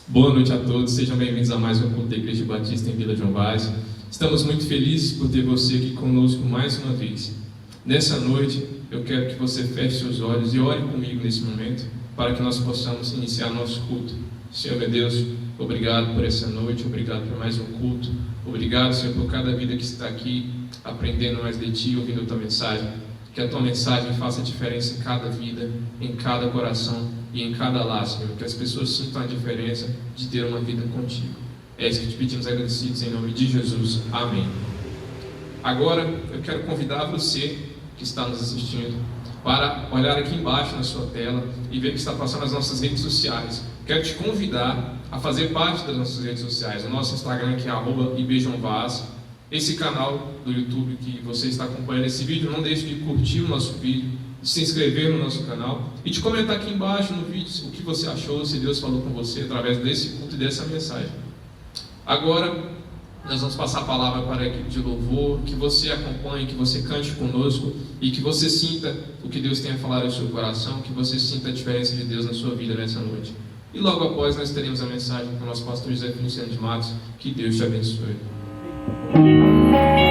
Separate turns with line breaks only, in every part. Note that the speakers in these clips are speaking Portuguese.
Boa noite a todos, sejam bem-vindos a mais um culto da Igreja Batista em Vila João Vaz. Estamos muito felizes por ter você aqui conosco mais uma vez. Nessa noite, eu quero que você feche seus olhos e ore comigo nesse momento, para que nós possamos iniciar nosso culto. Senhor meu Deus, obrigado por essa noite, obrigado por mais um culto. Obrigado, Senhor, por cada vida que está aqui, aprendendo mais de Ti, ouvindo a Tua mensagem. Que a Tua mensagem faça diferença em cada vida, em cada coração e em cada lar, Senhor. Que as pessoas sintam a diferença de ter uma vida contigo. É isso que te pedimos agradecidos em nome de Jesus. Amém. Agora, eu quero convidar você que está nos assistindo para olhar aqui embaixo na sua tela e ver o que está passando nas nossas redes sociais. Quero te convidar a fazer parte das nossas redes sociais. O nosso Instagram que é @ibjoãovaz. Esse canal do YouTube que você está acompanhando esse vídeo, não deixe de curtir o nosso vídeo, de se inscrever no nosso canal e de comentar aqui embaixo no vídeo o que você achou, se Deus falou com você através desse culto e dessa mensagem. Agora, nós vamos passar a palavra para a equipe de louvor, que você acompanhe, que você cante conosco e que você sinta o que Deus tem a falar ao seu coração, que você sinta a diferença de Deus na sua vida nessa noite. E logo após nós teremos a mensagem com o nosso pastor José Feliciano de Matos. Que Deus te abençoe.
Graças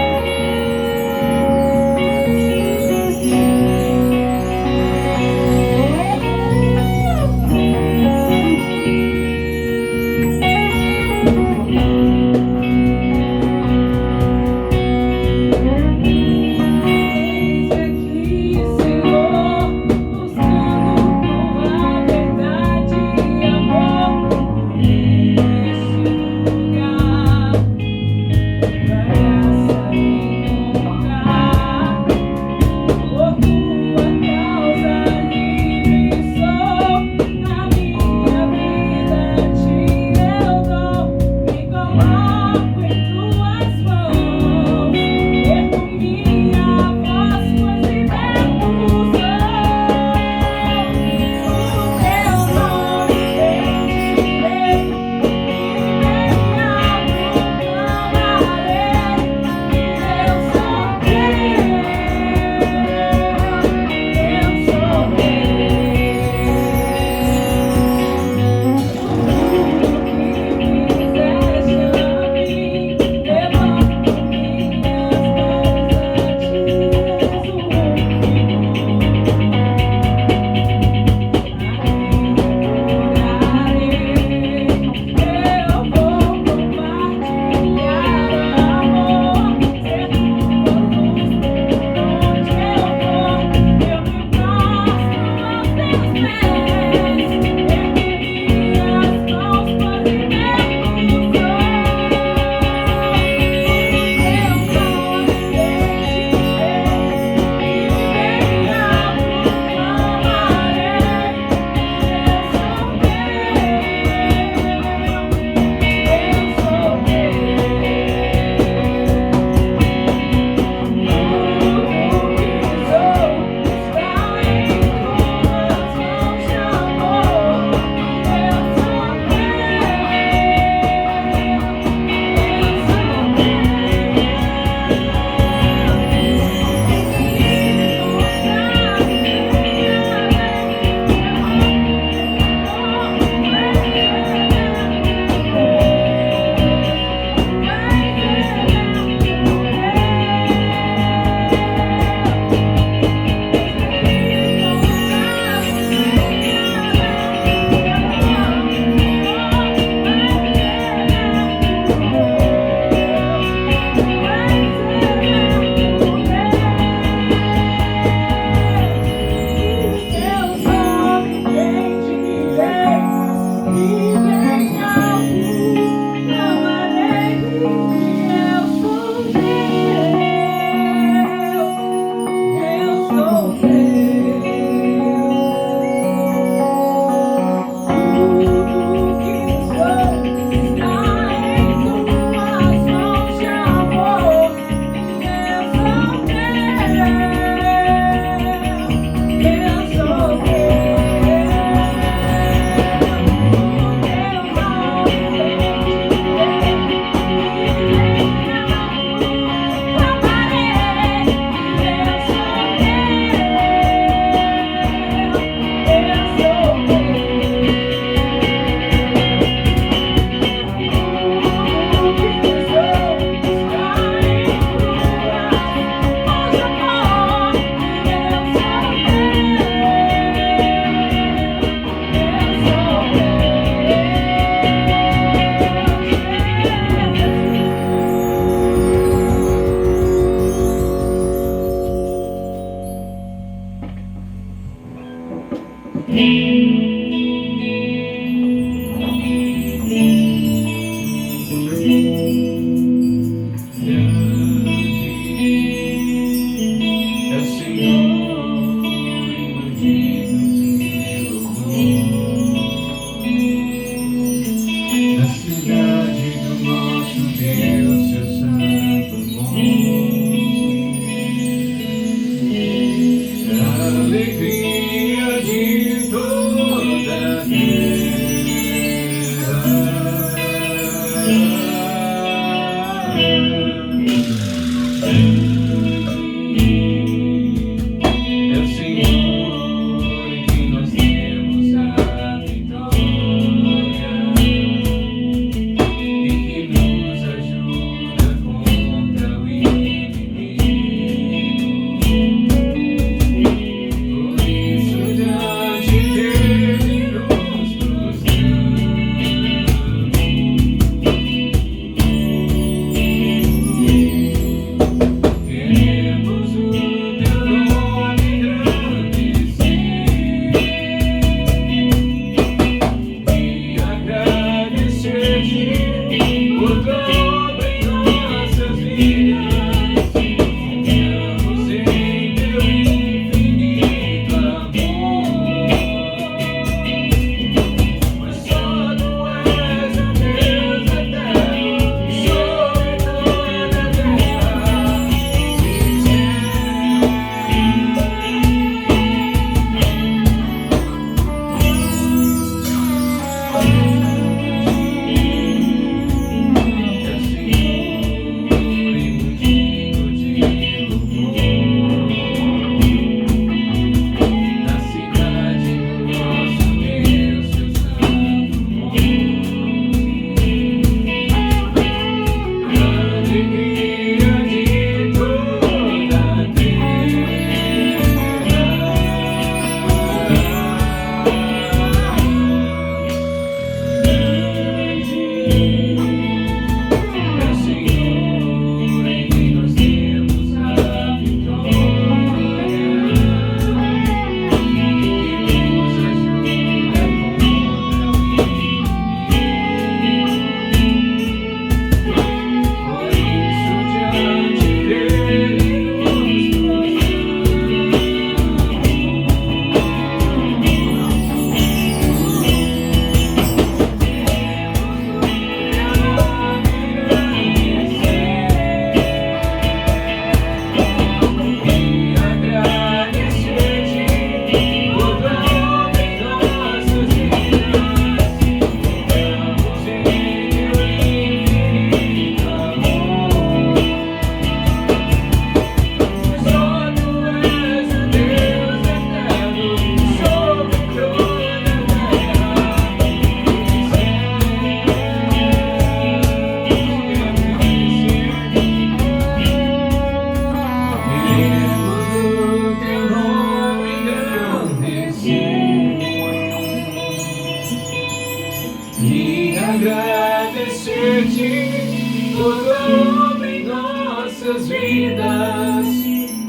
agradecer-te por tua obra em nossas vidas.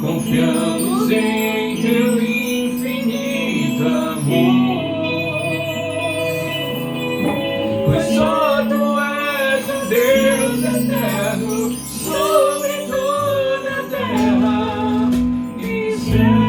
Confiamos em teu infinito amor, pois só tu és o Deus eterno sobre toda a terra e céu.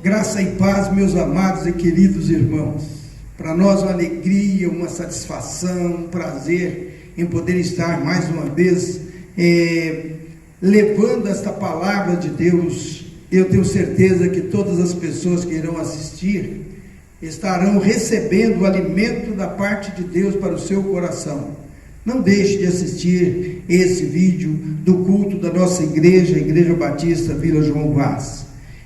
Graça e paz, meus amados e queridos irmãos. Para nós uma alegria, uma satisfação, um prazer em poder estar mais uma vez levando esta palavra de Deus. Eu tenho certeza que todas as pessoas que irão assistir estarão recebendo o alimento da parte de Deus para o seu coração. Não deixe de assistir esse vídeo do culto da nossa igreja, a Igreja Batista Vila João Vaz.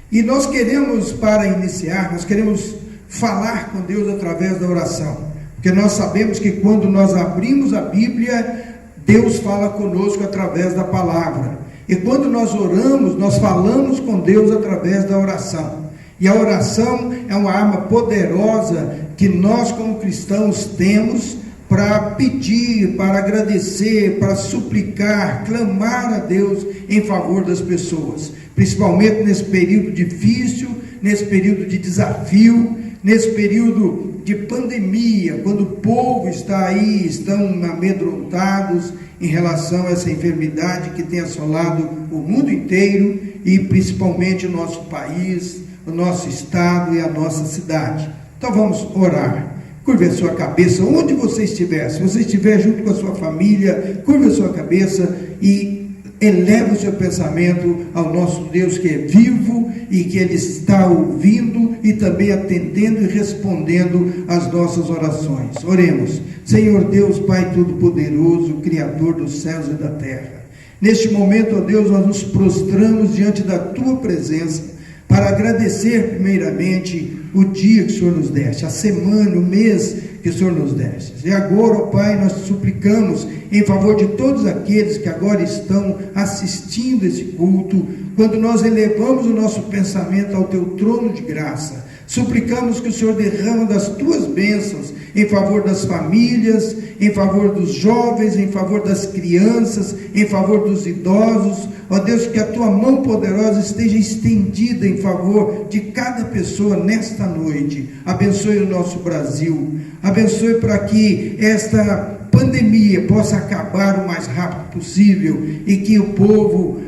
E nós queremos, para iniciar, nós queremos falar com Deus através da oração, porque nós sabemos que quando nós abrimos a Bíblia, Deus fala conosco através da palavra, e quando nós oramos, nós falamos com Deus através da oração, e a oração é uma arma poderosa que nós como cristãos temos para pedir, para agradecer, para suplicar, clamar a Deus em favor das pessoas, principalmente nesse período difícil, nesse período de desafio, nesse período de pandemia, quando o povo está aí, estão amedrontados em relação a essa enfermidade que tem assolado o mundo inteiro e principalmente o nosso país, o nosso estado e a nossa cidade. Então vamos orar. Curve a sua cabeça, onde você estiver, se você estiver junto com a sua família, curve a sua cabeça e eleva o seu pensamento ao nosso Deus que é vivo e que Ele está ouvindo e também atendendo e respondendo às nossas orações. Oremos. Senhor Deus, Pai Todo-Poderoso, Criador dos céus e da terra, neste momento, ó Deus, nós nos prostramos diante da Tua presença para agradecer primeiramente o dia que o Senhor nos deste, a semana, o mês que o Senhor nos deste. E agora, ó Pai, nós te suplicamos em favor de todos aqueles que agora estão assistindo esse culto, quando nós elevamos o nosso pensamento ao Teu trono de graça, suplicamos que o Senhor derrama das Tuas bênçãos em favor das famílias, em favor dos jovens, em favor das crianças, em favor dos idosos. Ó Deus, que a Tua mão poderosa esteja estendida em favor de cada pessoa nesta noite. Abençoe o nosso Brasil, abençoe para que esta pandemia possa acabar o mais rápido possível e que o povo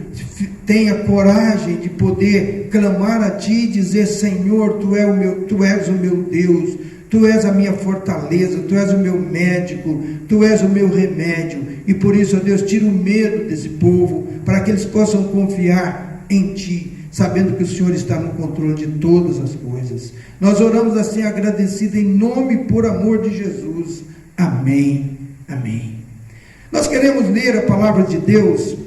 tenha coragem de poder clamar a Ti e dizer: Senhor, Tu és o meu Deus, Tu és a minha fortaleza, Tu és o meu médico, Tu és o meu remédio. E por isso, ó Deus, tira o medo desse povo, para que eles possam confiar em Ti, sabendo que o Senhor está no controle de todas as coisas. Nós oramos assim agradecido em nome e por amor de Jesus. Amém. Amém. Nós queremos ler a palavra de Deus,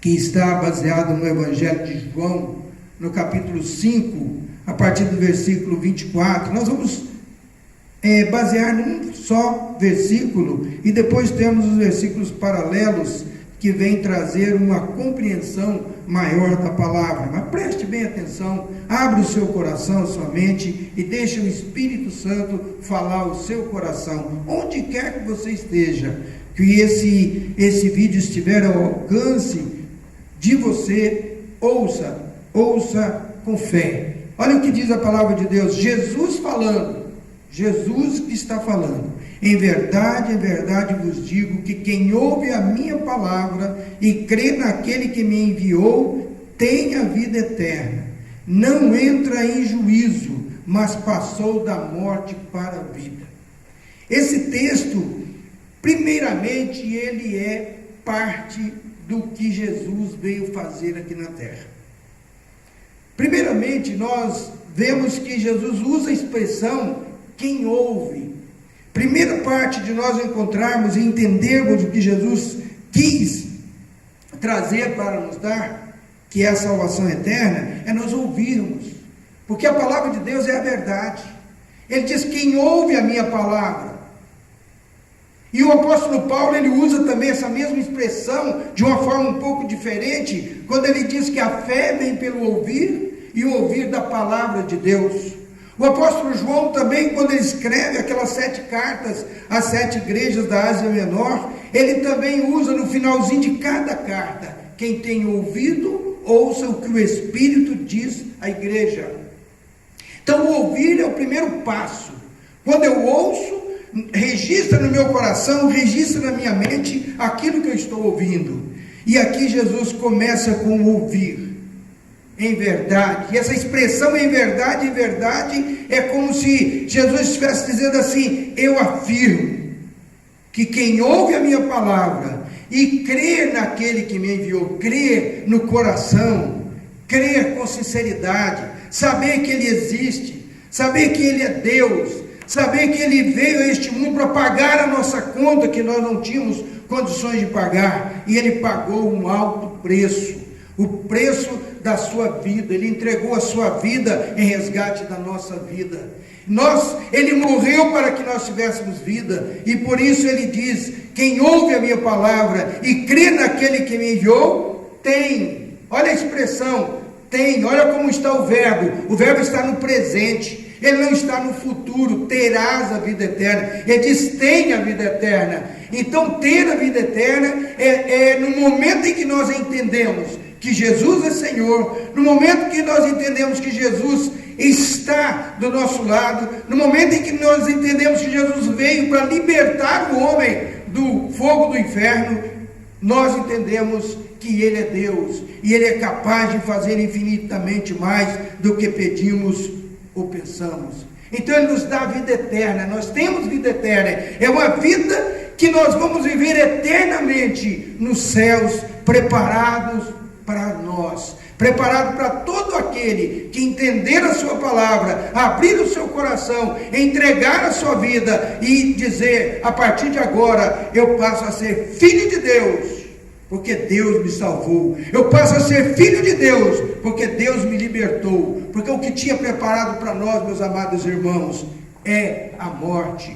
que está baseada no Evangelho de João, no capítulo 5, a partir do versículo 24. Nós vamos basear num só versículo, e depois temos os versículos paralelos, que vêm trazer uma compreensão maior da palavra. Mas preste bem atenção, abre o seu coração, a sua mente, e deixe o Espírito Santo falar o seu coração, onde quer que você esteja, que esse vídeo estiver ao alcance de você, ouça com fé. Olha o que diz a palavra de Deus, Jesus falando, Jesus que está falando: em verdade vos digo que quem ouve a minha palavra e crê naquele que me enviou, tem a vida eterna, não entra em juízo, mas passou da morte para a vida. Esse texto, primeiramente, ele é parte do que Jesus veio fazer aqui na terra. Primeiramente, nós vemos que Jesus usa a expressão quem ouve. Primeira parte de nós encontrarmos e entendermos o que Jesus quis trazer para nos dar, que é a salvação eterna, é nós ouvirmos, porque a palavra de Deus é a verdade. Ele diz: quem ouve a minha palavra. E o apóstolo Paulo, ele usa também essa mesma expressão de uma forma um pouco diferente, quando ele diz que a fé vem pelo ouvir e o ouvir da palavra de Deus. O apóstolo João também, quando ele escreve aquelas 7 cartas às 7 igrejas da Ásia Menor, ele também usa no finalzinho de cada carta: quem tem ouvido, ouça o que o Espírito diz à igreja. Então o ouvir é o primeiro passo. Quando eu ouço, registra no meu coração, registra na minha mente aquilo que eu estou ouvindo. E aqui Jesus começa com o ouvir. Em verdade, e essa expressão em verdade, é como se Jesus estivesse dizendo assim: eu afirmo que quem ouve a minha palavra e crer naquele que me enviou, crer no coração, crer com sinceridade, saber que Ele existe, saber que Ele é Deus, saber que Ele veio a este mundo para pagar a nossa conta que nós não tínhamos condições de pagar, e Ele pagou um alto preço, o preço da sua vida. Ele entregou a sua vida em resgate da nossa vida. Ele morreu para que nós tivéssemos vida, e por isso Ele diz: quem ouve a minha palavra e crê naquele que me enviou, tem. Olha a expressão, tem. Olha como está o verbo está no presente, ele não está no futuro. Terás a vida eterna. Ele diz: tem a vida eterna. Então ter a vida eterna é no momento em que nós entendemos que Jesus é Senhor, no momento que nós entendemos que Jesus está do nosso lado, no momento em que nós entendemos que Jesus veio para libertar o homem do fogo do inferno, nós entendemos que Ele é Deus, e Ele é capaz de fazer infinitamente mais do que pedimos ou pensamos. Então Ele nos dá a vida eterna. Nós temos vida eterna, é uma vida que nós vamos viver eternamente nos céus preparados para nós, preparado para todo aquele que entender a sua palavra, abrir o seu coração, entregar a sua vida e dizer: a partir de agora eu passo a ser filho de Deus, porque Deus me salvou. Eu passo a ser filho de Deus, porque Deus me libertou. Porque o que tinha preparado para nós, meus amados irmãos, é a morte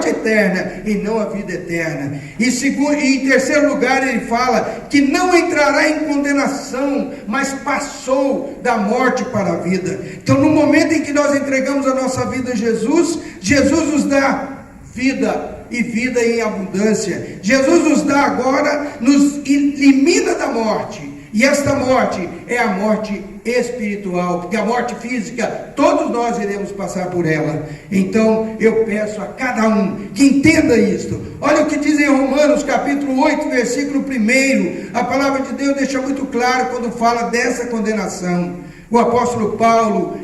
eterna e não a vida eterna. E em terceiro lugar, ele fala que não entrará em condenação, mas passou da morte para a vida. Então, no momento em que nós entregamos a nossa vida a Jesus, Jesus nos dá vida, e vida em abundância. Jesus nos dá agora, nos elimina da morte. E esta morte é a morte espiritual, porque a morte física, todos nós iremos passar por ela. Então eu peço a cada um que entenda isto. Olha o que diz em Romanos capítulo 8, versículo 1. A palavra de Deus deixa muito claro quando fala dessa condenação. O apóstolo Paulo,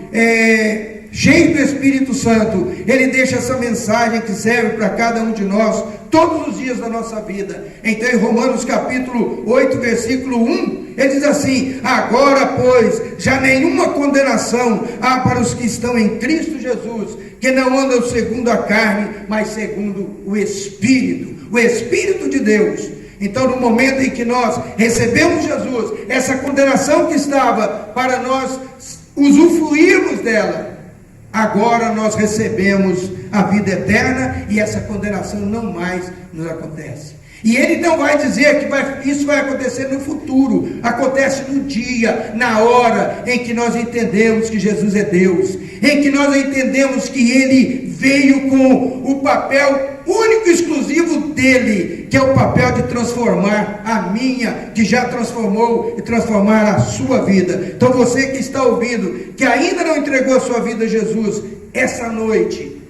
cheio do Espírito Santo, ele deixa essa mensagem que serve para cada um de nós todos os dias da nossa vida. Então, em Romanos capítulo 8, versículo 1, ele diz assim: agora, pois, já nenhuma condenação há para os que estão em Cristo Jesus, que não andam segundo a carne, mas segundo o Espírito de Deus. Então, no momento em que nós recebemos Jesus, essa condenação que estava para nós usufruirmos dela, agora nós recebemos a vida eterna e essa condenação não mais nos acontece. E ele não vai dizer que isso vai acontecer no futuro. Acontece no dia, na hora em que nós entendemos que Jesus é Deus, em que nós entendemos que Ele veio com o papel único e exclusivo dele, que é o papel de transformar a minha, que já transformou, e transformar a sua vida. Então você que está ouvindo, que ainda não entregou a sua vida a Jesus, essa noite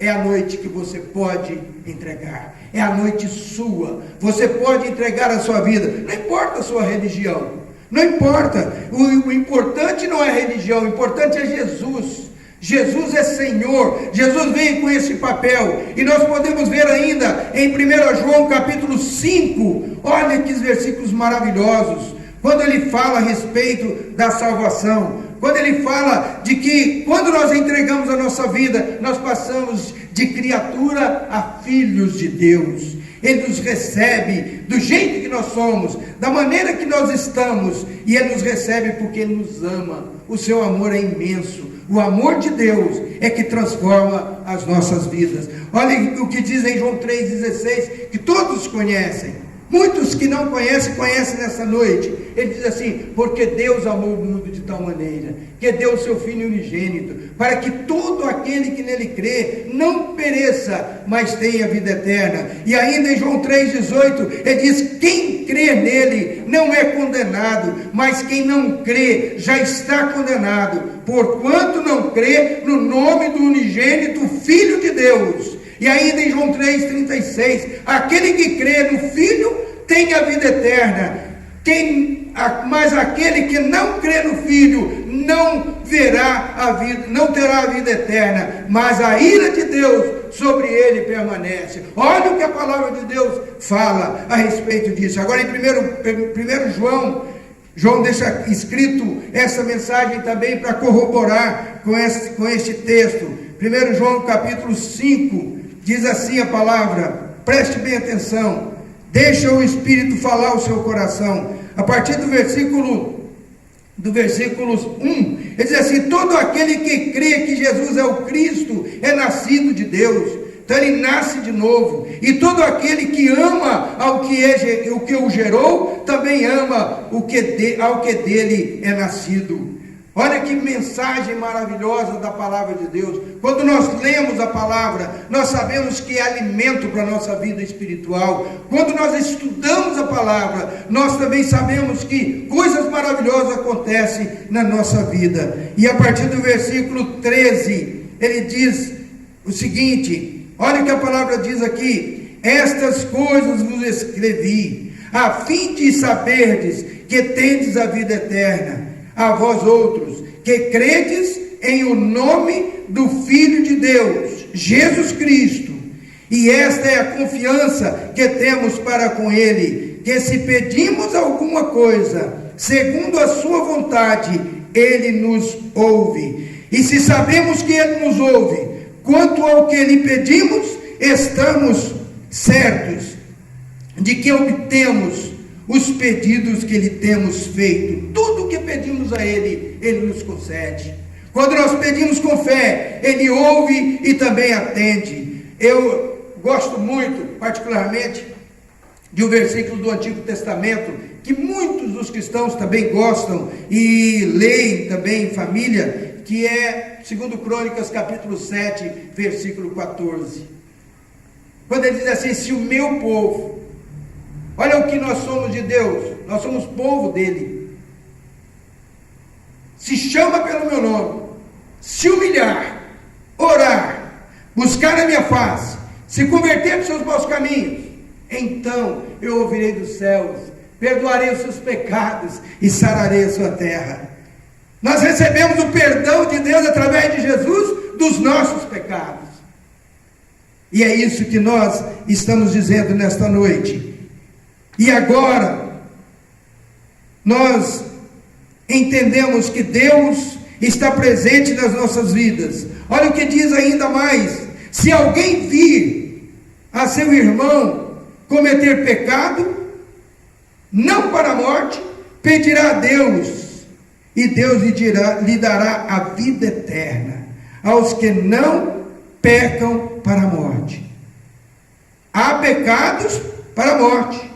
é a noite que você pode entregar, é a noite sua. Você pode entregar a sua vida, não importa a sua religião, não importa, o importante não é a religião, o importante é Jesus. Jesus é Senhor, Jesus veio com esse papel, e nós podemos ver ainda em 1 João capítulo 5, olha que versículos maravilhosos, quando ele fala a respeito da salvação, quando ele fala de que quando nós entregamos a nossa vida, nós passamos de criatura a filhos de Deus. Ele nos recebe do jeito que nós somos, da maneira que nós estamos, e Ele nos recebe porque Ele nos ama. O seu amor é imenso. O amor de Deus é que transforma as nossas vidas. Olha o que diz em João 3,16, que todos conhecem. Muitos que não conhecem, conhecem nessa noite. Ele diz assim: porque Deus amou o mundo de tal maneira, que deu o seu Filho unigênito, para que todo aquele que nele crê, não pereça, mas tenha vida eterna. E ainda em João 3,18, ele diz: quem crê nele não é condenado, mas quem não crê já está condenado, porquanto não crê no nome do unigênito Filho de Deus. E ainda em João 3,36, aquele que crê no Filho tem a vida eterna, mas aquele que não crê no Filho não verá a vida, não terá a vida eterna, mas a ira de Deus sobre ele permanece. Olha o que a palavra de Deus fala a respeito disso. Agora em 1 João deixa escrito essa mensagem também para corroborar com este texto. 1 João capítulo 5, diz assim a palavra, preste bem atenção, deixa o Espírito falar o seu coração. A partir do versículo 1, ele diz assim: todo aquele que crê que Jesus é o Cristo é nascido de Deus. Então ele nasce de novo. E todo aquele que ama o que o gerou, também ama ao que dele é nascido. Olha que mensagem maravilhosa da palavra de Deus. Quando nós lemos a palavra, nós sabemos que é alimento para a nossa vida espiritual. Quando nós estudamos a palavra, nós também sabemos que coisas maravilhosas acontecem na nossa vida. E a partir do versículo 13, ele diz o seguinte, olha o que a palavra diz aqui: estas coisas vos escrevi, a fim de saberdes que tendes a vida eterna, a vós outros, que credes em o nome do Filho de Deus, Jesus Cristo. E esta é a confiança que temos para com Ele, que se pedimos alguma coisa, segundo a sua vontade, Ele nos ouve. E se sabemos que Ele nos ouve, quanto ao que lhe pedimos, estamos certos de que obtemos os pedidos que lhe temos feito. Tudo o que pedimos a Ele, Ele nos concede. Quando nós pedimos com fé, Ele ouve e também atende. Eu gosto muito, particularmente, de um versículo do Antigo Testamento, que muitos dos cristãos também gostam e leem também em família, que é 2 Crônicas, capítulo 7, versículo 14. Quando ele diz assim: se o meu povo, olha o que nós somos de Deus, nós somos povo dele, se chama pelo meu nome, se humilhar, orar, buscar a minha face, se converter dos seus maus caminhos, então eu ouvirei dos céus, perdoarei os seus pecados e sararei a sua terra. Nós recebemos o perdão de Deus através de Jesus dos nossos pecados. E é isso que nós estamos dizendo nesta noite. E agora nós entendemos que Deus está presente nas nossas vidas. Olha o que diz ainda mais: se alguém vir a seu irmão cometer pecado, não para a morte, pedirá a Deus, e Deus lhe dará a vida eterna aos que não pecam para a morte. Há pecados para a morte,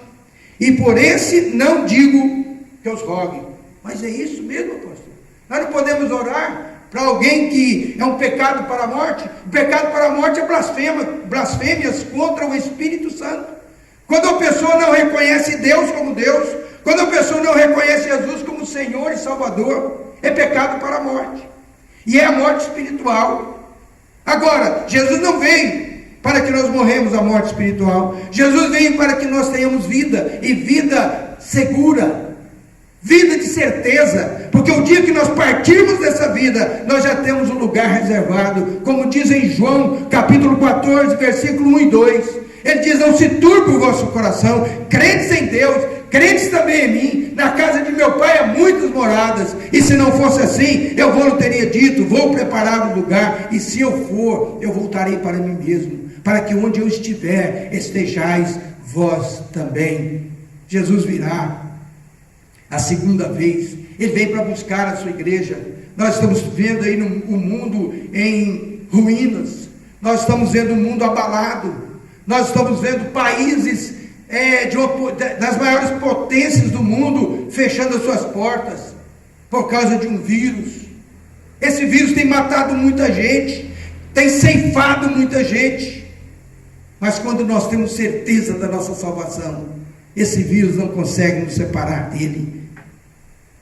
e por esse não digo que os rogue. Mas é isso mesmo, pastor? Nós não podemos orar para alguém que é um pecado para a morte? O pecado para a morte é blasfêmias contra o Espírito Santo. Quando a pessoa não reconhece Deus como Deus, quando a pessoa não reconhece Jesus como Senhor e Salvador, é pecado para a morte, e é a morte espiritual. Agora, Jesus não veio para que nós morremos a morte espiritual. Jesus veio para que nós tenhamos vida, e vida segura, vida de certeza, porque o dia que nós partirmos dessa vida, nós já temos um lugar reservado, como diz em João capítulo 14, versículo 1 e 2, ele diz: não se turbe o vosso coração, crentes em Deus, crentes também em mim, na casa de meu pai há muitas moradas, e se não fosse assim, eu não teria dito, vou preparar um lugar, e se eu for, eu voltarei para mim mesmo, para que onde eu estiver, estejais vós também. Jesus virá a segunda vez, Ele vem para buscar a sua igreja. Nós estamos vendo aí o mundo em ruínas, nós estamos vendo o mundo abalado, nós estamos vendo países das maiores potências do mundo fechando as suas portas por causa de um vírus. Esse vírus tem matado muita gente, tem ceifado muita gente, mas quando nós temos certeza da nossa salvação, esse vírus não consegue nos separar dele.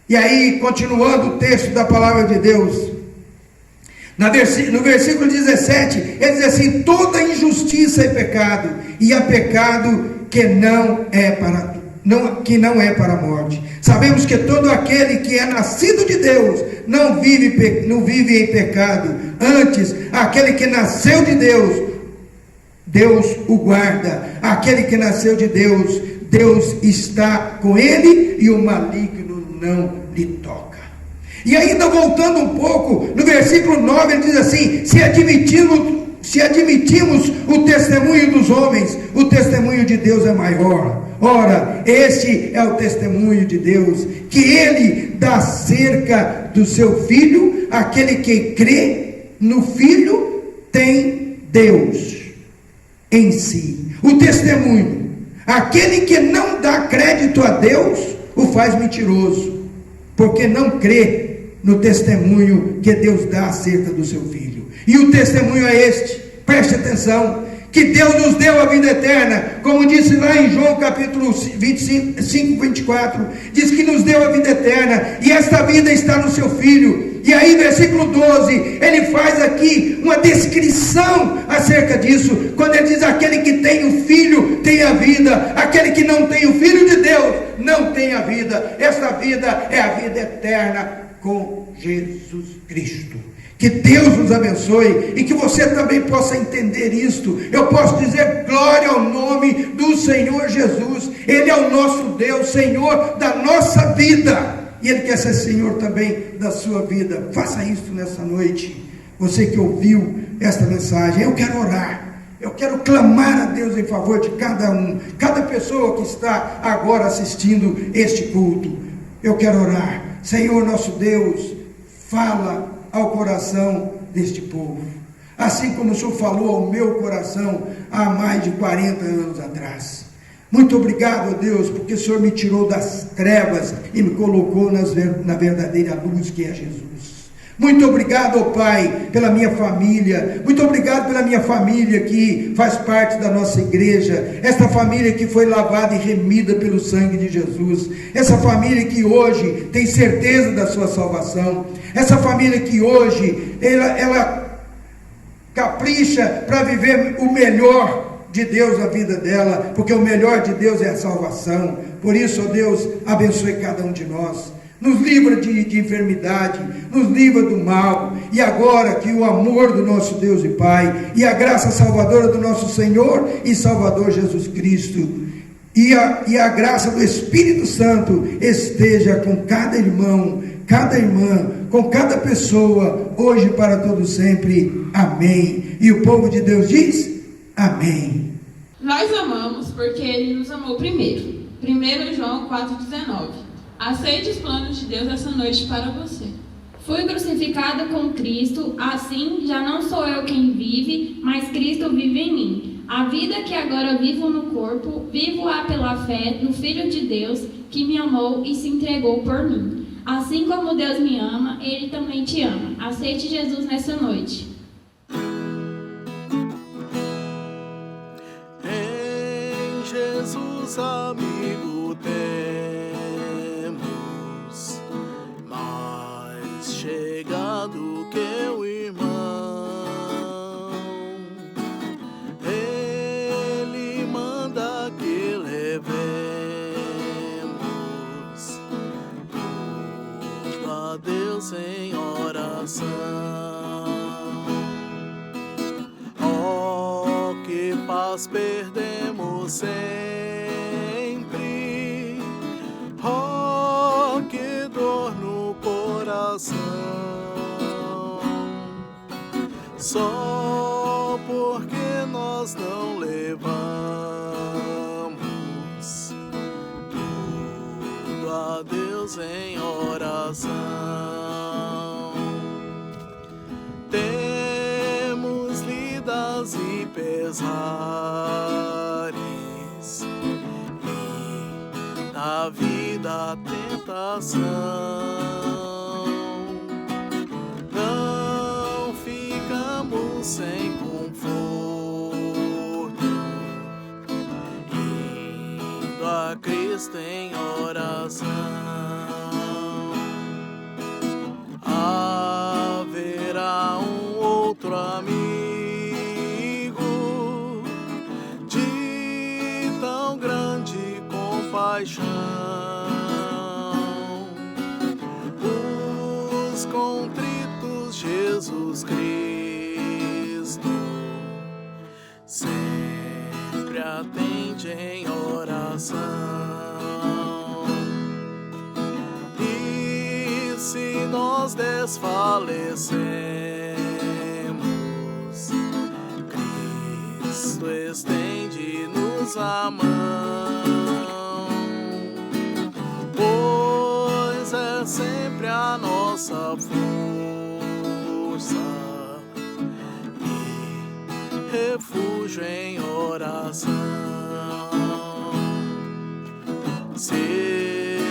E aí, continuando o texto da palavra de Deus, no versículo 17, ele diz assim: toda injustiça é pecado, e há pecado que não é para a morte. Sabemos que todo aquele que é nascido de Deus não vive em pecado. Antes, aquele que nasceu de Deus, Deus o guarda. Aquele que nasceu de Deus, Deus está com ele, e o maligno não lhe toca. E ainda voltando um pouco, no versículo 9 ele diz assim: se admitimos o testemunho dos homens, o testemunho de Deus é maior. Ora, este é o testemunho de Deus, que Ele dá acerca do seu Filho. Aquele que crê no Filho tem Deus em si. O testemunho, aquele que não dá crédito a Deus, o faz mentiroso, porque não crê no testemunho que Deus dá acerca do seu Filho. E o testemunho é este, preste atenção, que Deus nos deu a vida eterna, como disse lá em João capítulo 25, 24, diz que nos deu a vida eterna, e esta vida está no seu Filho. E aí, versículo 12, ele faz aqui uma descrição acerca disso, quando ele diz: aquele que tem o Filho tem a vida, aquele que não tem o Filho de Deus não tem a vida. Esta vida é a vida eterna com Jesus Cristo, Que Deus nos abençoe e que você também possa entender isto. Eu posso dizer glória ao nome do Senhor Jesus. Ele é o nosso Deus, Senhor da nossa vida, e Ele quer ser Senhor também da sua vida. Faça isso nessa noite. Você que ouviu esta mensagem, eu quero orar, eu quero clamar a Deus em favor de cada pessoa que está agora assistindo este culto. Eu quero orar. Senhor nosso Deus, fala ao coração deste povo, assim como o Senhor falou ao meu coração há mais de 40 anos atrás. Muito obrigado, Deus, porque o Senhor me tirou das trevas e me colocou na verdadeira luz, que é Jesus. Muito obrigado, Pai, pela minha família. Muito obrigado pela minha família que faz parte da nossa igreja. Esta família que foi lavada e remida pelo sangue de Jesus. Essa família que hoje tem certeza da sua salvação. Essa família que hoje ela capricha para viver o melhor de Deus na vida dela, porque o melhor de Deus é a salvação. Por isso, ó Deus, abençoe cada um de nós. Nos livra de enfermidade, nos livra do mal, e agora que o amor do nosso Deus e Pai, e a graça salvadora do nosso Senhor e Salvador Jesus Cristo, e a graça do Espírito Santo esteja com cada irmão, cada irmã, com cada pessoa, hoje para todo sempre. Amém. E o povo de Deus diz: amém.
Nós amamos porque Ele nos amou primeiro. 1 João 4,19. Aceite os planos de Deus essa noite para você.
Fui crucificado com Cristo, assim já não sou eu quem vive, mas Cristo vive em mim. A vida que agora vivo no corpo, vivo-a pela fé no Filho de Deus, que me amou e se entregou por mim. Assim como Deus me ama, Ele também te ama. Aceite Jesus nessa noite.
Em Jesus, amigo, chegado que o irmão, Ele manda que levemos tudo a Deus em oração. Oh, que paz perdemos sempre, oh, que dor no coração, só porque nós não levamos tudo a Deus em oração. Temos lidas e pesares, e na vida a tentação. Sem conforto, indo a Cristo em oração. Haverá um outro amigo de tão grande compaixão. Os contritos Jesus Cristo sempre atende em oração. E se nós desfalecemos, Cristo estende-nos a mão, pois é sempre a nossa força, refúgio em oração. Se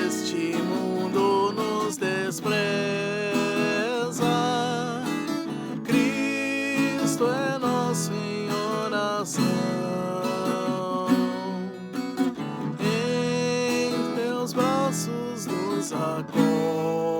este mundo nos despreza, Cristo é nosso em oração. Em teus braços nos acolhe,